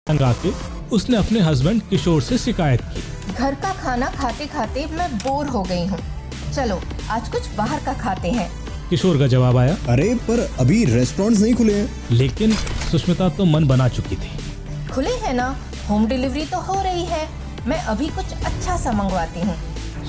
तंग आके उसने अपने हस्बैंड किशोर से शिकायत की। घर का खाना खाते खाते मैं बोर हो गई हूँ, चलो आज कुछ बाहर का खाते हैं। किशोर का जवाब आया, अरे पर अभी रेस्टोरेंट्स नहीं खुले हैं। लेकिन सुष्मिता तो मन बना चुकी थी। खुले हैं ना, होम डिलीवरी तो हो रही है, मैं अभी कुछ अच्छा सा मंगवाती हूँ।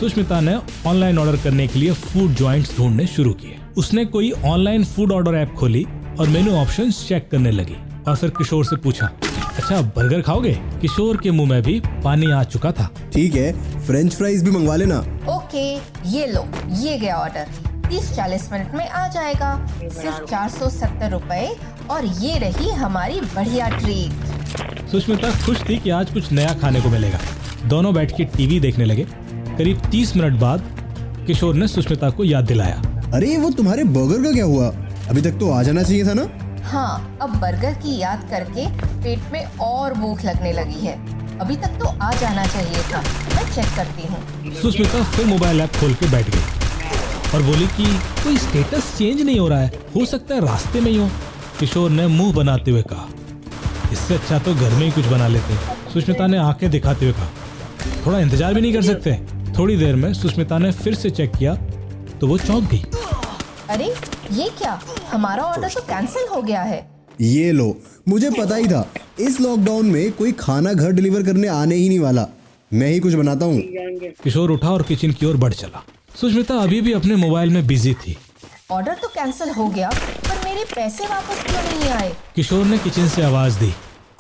सुष्मिता ने ऑनलाइन ऑर्डर करने के लिए फूड जॉइंट्स ढूंढने शुरू किए। उसने कोई ऑनलाइन फूड ऑर्डर ऐप खोली और मेनू ऑप्शंस चेक करने लगी और फिर किशोर से पूछा, अच्छा बर्गर खाओगे? किशोर के मुंह में भी पानी आ चुका था। ठीक है, फ्रेंच फ्राइज भी मंगवा लेना। ओके, ये लो, ये गया ऑर्डर, 30-40 मिनट में आ जाएगा। सिर्फ 470 रुपए और ये रही हमारी बढ़िया ट्रीट। सुष्मिता खुश थी कि आज कुछ नया खाने को मिलेगा। दोनों बैठ के टीवी देखने लगे। करीब 30 मिनट बाद किशोर ने सुष्मिता को याद दिलाया, अरे वो तुम्हारे बर्गर का क्या हुआ? अभी तक तो आ जाना चाहिए था ना। हाँ, अब बर्गर की याद करके पेट में और भूख लगने लगी है। अभी तक तो आ जाना चाहिए था, मैं चेक करती हूँ। सुष्मिता फिर मोबाइल ऐप खोल के बैठ गई और बोली कि कोई स्टेटस चेंज नहीं हो रहा है, हो सकता है रास्ते में ही हो। किशोर ने मुंह बनाते हुए कहा, इससे अच्छा तो घर में ही कुछ बना लेते। सुष्मिता ने आंखें दिखाते हुए कहा, थोड़ा इंतजार भी नहीं कर सकते? थोड़ी देर में सुष्मिता ने फिर से चेक किया तो वो चौंक गई। अरे ये क्या, हमारा ऑर्डर तो कैंसिल हो गया है। ये लो, मुझे पता ही था इस लॉकडाउन में कोई खाना घर डिलीवर करने आने ही नहीं वाला। मैं ही कुछ बनाता हूँ। किशोर उठा और किचन की ओर बढ़ चला। सुष्मिता अभी भी अपने मोबाइल में बिजी थी। ऑर्डर तो कैंसिल हो गया, पर मेरे पैसे वापस क्यों नहीं आए? किशोर ने किचन से आवाज दी,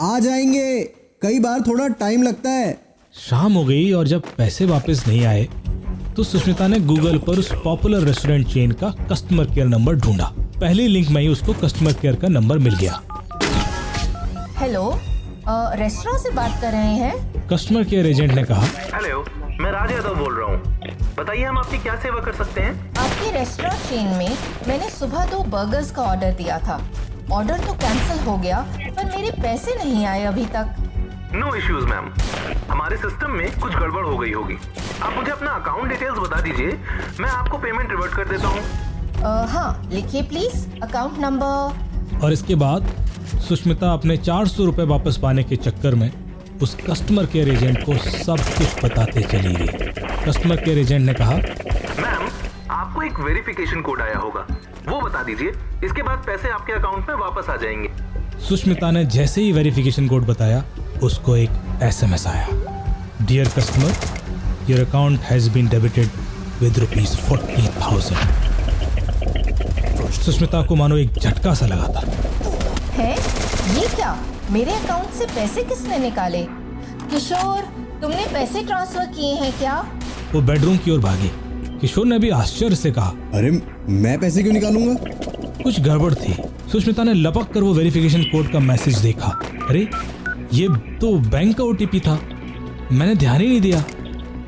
आ जाएंगे, कई बार थोड़ा टाइम लगता है। शाम हो गई और जब पैसे वापस नहीं आए तो सुष्मिता ने गूगल पर उस पॉपुलर रेस्टोरेंट चेन का कस्टमर केयर नंबर ढूंढा। पहली लिंक में ही उसको कस्टमर केयर का नंबर मिल गया। हेलो, रेस्टोरेंट से बात कर रहे हैं? कस्टमर केयर एजेंट ने कहा, हेलो, मैं राज यादव बोल रहा हूँ। बताइए हम आपकी क्या सेवा कर सकते हैं? आपके रेस्टोरेंट चेन में मैंने सुबह 2 बर्गर्स का ऑर्डर दिया था। ऑर्डर तो कैंसिल हो गया, पर मेरे पैसे नहीं आए अभी तक। नो इश्यूज मैम, हमारे सिस्टम में कुछ गड़बड़ हो गई होगी। आप मुझे अपना अकाउंट डिटेल्स बता दीजिए, मैं आपको पेमेंट रिवर्ट कर देता हूँ। हाँ, लिखिए प्लीज अकाउंट नंबर। और इसके बाद सुष्मिता अपने 400 रुपए वापस पाने के चक्कर में उस कस्टमर केयर एजेंट को सब कुछ बताते चली गई। कस्टमर केयर एजेंट ने कहा, मैम आपको एक वेरिफिकेशन कोड आया होगा, वो बता दीजिए, इसके बाद पैसे आपके अकाउंट में वापस आ जाएंगे। सुष्मिता ने जैसे ही वेरिफिकेशन कोड बताया उसको एक SMS आया, dear customer, your account has been debited with ₹40,000। Sushmita को मानो एक झटका सा लगा था। है ये क्या, मेरे अकाउंट से पैसे किसने निकाले? किशोर, तुमने पैसे ट्रांसफर किए हैं क्या? वो बेडरूम की ओर भागी। किशोर ने भी आश्चर्य से कहा, अरे मैं पैसे क्यों निकालूंगा? कुछ गड़बड़ थी। सुष्मिता ने लपक कर वो वेरिफिकेशन कोड का मैसेज देखा। अरे ये तो बैंक का OTP था, मैंने ध्यान ही नहीं दिया।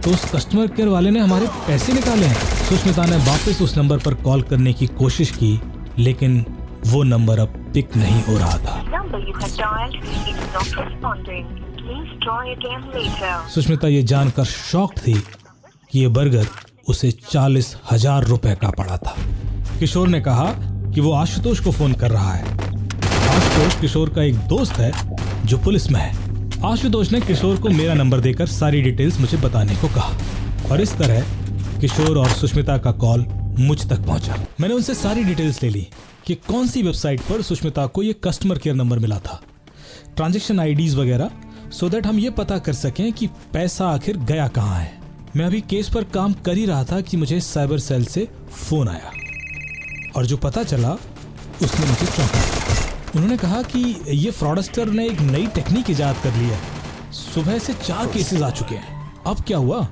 तो उस कस्टमर केयर वाले ने हमारे पैसे निकाले हैं। सुष्मिता ने वापस उस नंबर पर कॉल करने की कोशिश की, लेकिन वो नंबर अब पिक नहीं हो रहा था। सुष्मिता ये जानकर शॉक थी कि ये बर्गर उसे 40,000 रुपए का पड़ा था। किशोर ने कहा कि वो आशुतोष को फोन कर रहा है। आशुतोष किशोर का एक दोस्त है जो पुलिस में है। आशुतोष ने किशोर को मेरा नंबर देकर सारी डिटेल्स मुझे बताने को कहा और इस तरह किशोर और सुष्मिता का कॉल मुझ तक पहुंचा। मैंने उनसे सारी डिटेल्स ले ली कि कौन सी वेबसाइट पर सुष्मिता को ये कस्टमर केयर नंबर मिला था, ट्रांजैक्शन IDs वगैरह, सो दैट हम ये पता कर सकें कि पैसा आखिर गया कहाँ है। मैं अभी केस पर काम कर ही रहा था कि मुझे साइबर सेल से फोन आया और जो पता चला उसने मुझे चौंका दिया। उन्होंने कहा कि ये फ्रॉडस्टर ने एक नई टेक्निक इजाद कर ली है। सुबह से 4 केसेस आ चुके हैं। अब क्या हुआ?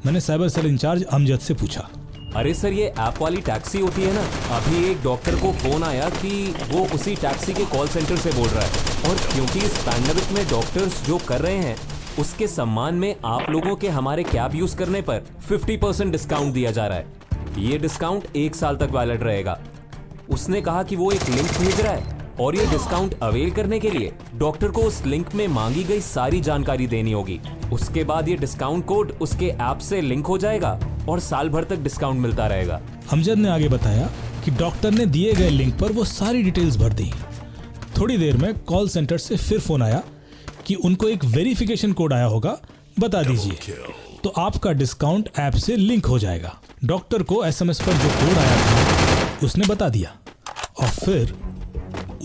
मैंने साइबर सेल इंचार्ज अमजद से पूछा। अरे सर, ये ऐप वाली टैक्सी होती है ना, अभी एक डॉक्टर को फोन आया कि वो उसी टैक्सी के कॉल सेंटर से बोल रहा है, और क्योंकि इस पैंडेमिक में डॉक्टर्स जो कर रहे हैं उसके सम्मान में आप लोगों के हमारे कैब यूज करने पर 50% डिस्काउंट दिया जा रहा है। ये डिस्काउंट 1 साल तक वैलिड रहेगा। उसने कहा कि वो एक लिंक भेज रहा है और ये डिस्काउंट अवेल करने के लिए डॉक्टर को उस लिंक में मांगी गई सारी जानकारी देनी होगी। उसके बाद ये डिस्काउंट कोड उसके ऐप से लिंक हो जाएगा और साल भर तक डिस्काउंट मिलता रहेगा। अमजद ने आगे बताया कि डॉक्टर ने दिए गए लिंक पर वो सारी डिटेल्स भर दी। थोड़ी देर में कॉल सेंटर से फिर फोन आया कि उनको एक वेरिफिकेशन कोड आया होगा, बता दीजिए, तो आपका डिस्काउंट ऐप से लिंक हो जाएगा। डॉक्टर को एसएमएस पर जो कोड आया था उसने बता दिया और फिर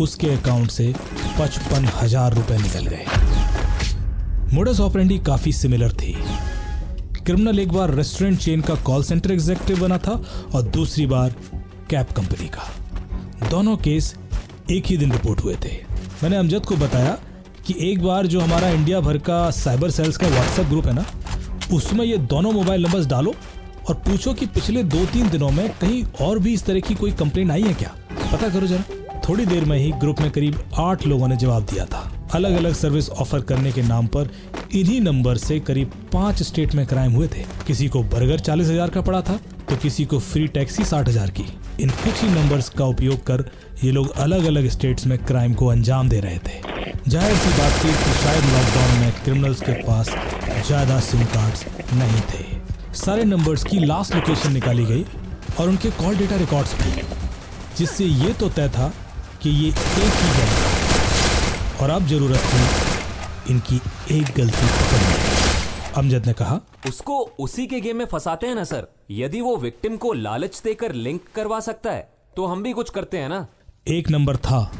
उसके अकाउंट से 55,000 रुपए निकल गए। मोडस ऑपरेंडी काफी सिमिलर थी। क्रिमिनल एक बार रेस्टोरेंट चेन का कॉल सेंटर एग्जीक्यूटिव बना था और दूसरी बार कैब कंपनी का। दोनों केस एक ही दिन रिपोर्ट हुए थे। मैंने अमजद को बताया कि एक बार जो हमारा इंडिया भर का साइबर सेल्स का व्हाट्सएप ग्रुप है ना, उसमें ये दोनों मोबाइल नंबर्स डालो और पूछो कि पिछले 2-3 दिनों में कहीं और भी इस तरह की कोई कंप्लेंट आई है क्या, पता करो जरा। थोड़ी देर में ही ग्रुप में करीब 8 लोगों ने जवाब दिया था। अलग अलग सर्विस ऑफर करने के नाम पर इन्हीं नंबर से करीब 5 स्टेट में क्राइम हुए थे। किसी को बर्गर 40,000 का पड़ा था तो किसी को फ्री टैक्सी 60,000 की। इन कुछ ही नंबर्स का उपयोग कर ये लोग अलग अलग स्टेट्स में क्राइम को अंजाम दे रहे थे। जाहिर सी बात थी कि शायद लॉकडाउन में क्रिमिनल्स के पास ज्यादा सिम कार्ड्स नहीं थे। सारे नंबर्स की लास्ट लोकेशन निकाली गई और उनके कॉल डेटा रिकॉर्ड्स भी, जिससे ये तो तय था कि ये एक ही गैंग था और अब जरूरत थी इनकी एक गलती पकड़ने की। अमजद ने कहा, उसको उसी के गेम में फंसाते हैं ना सर। यदि वो विक्टिम को लालच देकर लिंक करवा सकता है तो हम भी कुछ करते हैं ना। एक नंबर था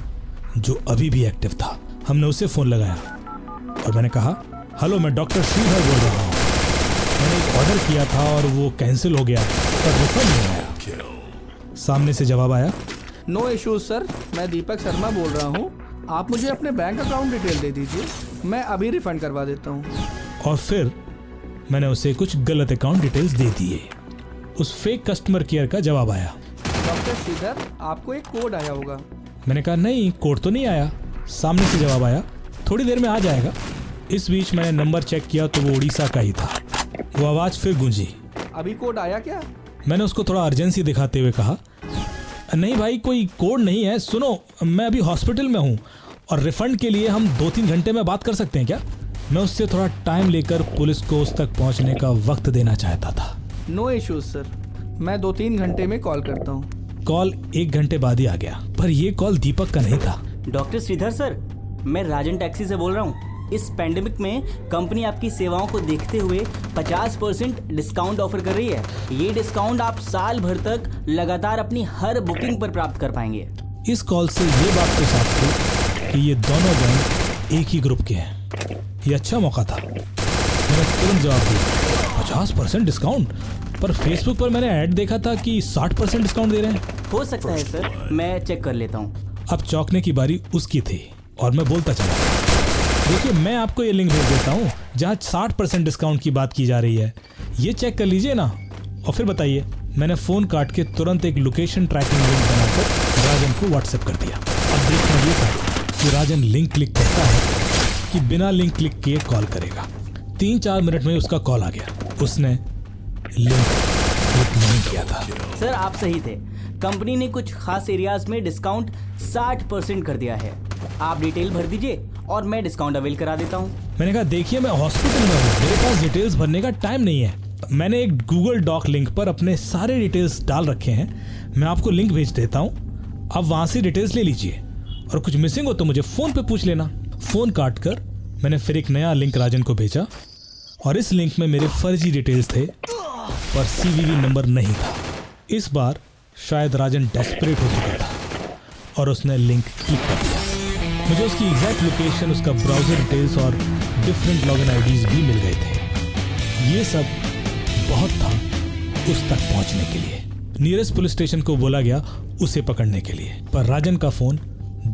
जो अभी भी एक्टिव था। हमने उसे फोन लगाया और मैंने कहा, हेलो, मैं डॉक्टर श्रीधर बोल रहा हूँ। मैंने एक ऑर्डर किया था और वो कैंसिल हो गया पर रिफंड नहीं आया। सामने से जवाब आया, नो इश्यूज सर, मैं दीपक शर्मा बोल रहा हूँ। आप मुझे अपने बैंक अकाउंट डिटेल दे दीजिए, मैं अभी रिफंड करवा देता हूँ। और फिर मैंने उसे कुछ गलत अकाउंट डिटेल्स दे दिए। उस फेक कस्टमर केयर का जवाब आया, डॉक्टर श्रीधर, आपको एक कोड आया होगा। मैंने कहा, नहीं, कोड तो नहीं आया। सामने से जवाब आया, थोड़ी देर में आ जाएगा। इस बीच मैंने नंबर चेक किया तो वो उड़ीसा का ही था। वो आवाज फिर गूंजी, अभी कोड आया क्या? मैंने उसको थोड़ा अर्जेंसी दिखाते हुए कहा, नहीं भाई, कोई कोड नहीं है। सुनो, मैं अभी हॉस्पिटल में हूँ और रिफंड के लिए हम 2-3 घंटे में बात कर सकते हैं क्या? मैं उससे थोड़ा टाइम लेकर पुलिस को उस तक पहुँचने का वक्त देना चाहता था। नो इश्यूज सर, मैं 2-3 घंटे में कॉल करता हूँ। कॉल 1 घंटे बाद ही आ गया, पर यह कॉल दीपक का नहीं था। डॉक्टर श्रीधर सर, मैं राजन टैक्सी से बोल रहा हूँ। इस पैंडेमिक में कंपनी आपकी सेवाओं को देखते हुए 50% डिस्काउंट ऑफर कर रही है। ये डिस्काउंट आप साल भर तक लगातार अपनी हर बुकिंग पर प्राप्त कर पाएंगे। इस कॉल से ये बात तो साफ थी कि ये दोनों गैंग एक ही ग्रुप के हैं। ये अच्छा मौका था। मैंने तुरंत जवाब दिया, 50% डिस्काउंट? पर फेसबुक पर मैंने ऐड देखा था कि 60% डिस्काउंट दे रहे हैं। हो सकता है सर, मैं चेक कर लेता हूँ। अब चौंकने की बारी उसकी थी और मैं बोलता चला, देखिए, मैं आपको ये लिंक भेज देता हूँ जहाँ 60% डिस्काउंट की बात की जा रही है। ये चेक कर लीजिए ना और फिर बताइए। मैंने फोन काट के तुरंत एक लोकेशन ट्रैकिंग लिंक बनाकर राजन को व्हाट्सएप कर दिया। अब देखना ये था कि राजन लिंक क्लिक करता है कि बिना लिंक क्लिक किए कॉल करेगा। 3-4 मिनट में उसका कॉल आ गया। उसने लिंक क्लिक नहीं किया था। सर, आप सही थे। कंपनी ने कुछ खास एरियाज में डिस्काउंट 60% कर दिया है। आप डिटेल भर दीजिए और मैं डिस्काउंट अवेल करा देता हूँ। मैंने कहा, देखिए, मैं हॉस्पिटल में हूँ, मेरे पास डिटेल्स भरने का टाइम नहीं है। मैंने एक गूगल डॉक लिंक पर अपने सारे डिटेल्स डाल रखे हैं। मैं आपको लिंक भेज देता हूँ, आप वहां से डिटेल्स ले लीजिए और कुछ मिसिंग हो तो मुझे फोन पे पूछ लेना। फोन काट कर मैंने फिर एक नया लिंक राजन को भेजा और इस लिंक में मेरे फर्जी डिटेल्स थे पर CVV नंबर नहीं था। इस बार शायद राजन डेस्परेट हो चुका था और उसने लिंक क्लिक कर दिया। मुझे उसकी एग्जैक्ट लोकेशन, उसका ब्राउजर डिटेल्स और डिफरेंट लॉगिन आईडीज भी मिल गए थे। ये सब बहुत था उस तक पहुंचने के लिए। नियरेस्ट पुलिस स्टेशन को बोला गया उसे पकड़ने के लिए, पर राजन का फोन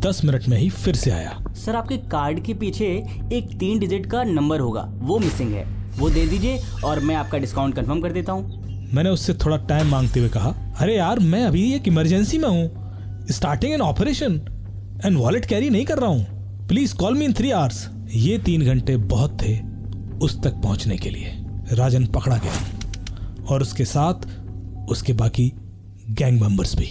10 मिनट में ही फिर से आया। सर, आपके कार्ड के पीछे एक 3 डिजिट का नंबर होगा, वो मिसिंग है। वो दे दीजिए और मैं आपका डिस्काउंट कंफर्म कर देता हूँ। मैंने उससे थोड़ा टाइम मांगते हुए कहा, अरे यार, मैं अभी एक इमरजेंसी में हूँ, starting an operation and wallet carry नहीं कर रहा हूँ। Please call me in 3 hours. ये 3 घंटे बहुत थे उस तक पहुंचने के लिए। राजन पकड़ा गया और उसके साथ उसके बाकी गैंग मेंबर्स भी।